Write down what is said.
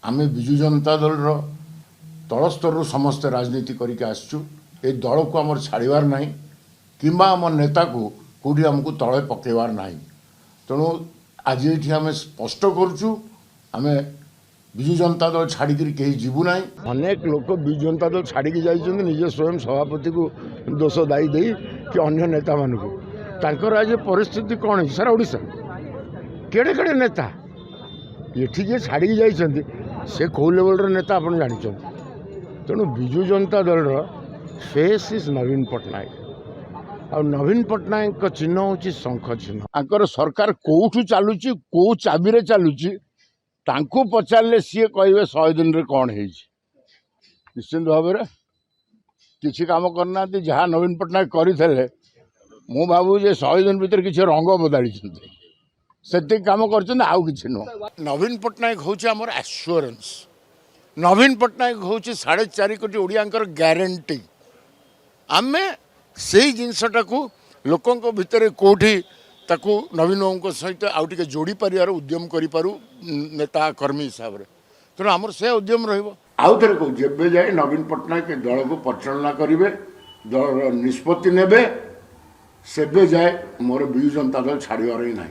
आमे विजु जनता दल तल स्तर समस्ते राजनीति करके आसचु ए दल को आमर छाड़बार ना कि आम नेता को कौटी आमको तले पकेबार ना तेणु आज ये आम स्पष्ट करुचु आम विजु जनता दल छाड़ी कहीं जीवु ना। अनेक लोक विजु जनता दल छाड़ी जाइए निजे स्वयं सभापति को दोष दायी दे कि अन्य नेता मानक तांकर आज परिस्थिति कौन है सारा ओडिशा केड़े केड़े नेता ये किए छाड़ी जाइए से कौ लेवल नेता आप जानते तेणु विजु जनता दल फेस इज नवीन पट्टनायक और नवीन पट्टनायक चिन्ह हूँ शंख चिन्ह आंकर सरकार कौठू चलुची कौ चाबी चलुची तांको पचारे सी कहे 100 दिन रे कौन है निश्चिंत भाव में किसी काम करना जहाँ नवीन पट्टनायक करते मु भावु 100 दिन भीतर किसी रंग बदली से कम कर नुह। नवीन पट्टनायक हूँ आमर एश्योरेंस नवीन पट्टनायक हूँ 4.5 कोटी ओडियांकर ग्यारंटी आम से जिनसटा को लोकों भितर कौटी ताकू नवीन बाबू सहित आउ टे जोड़ी पार उद्यम करूँ नेता कर्मी हिसाब से तेणु आमर से उद्यम रहा कहूँ जब जाए नवीन पट्टनायक दल को परिचालना करेंगे दल निष्पत्ति ने से जाए मोर विजु जनता दल छाड़बार ही ना।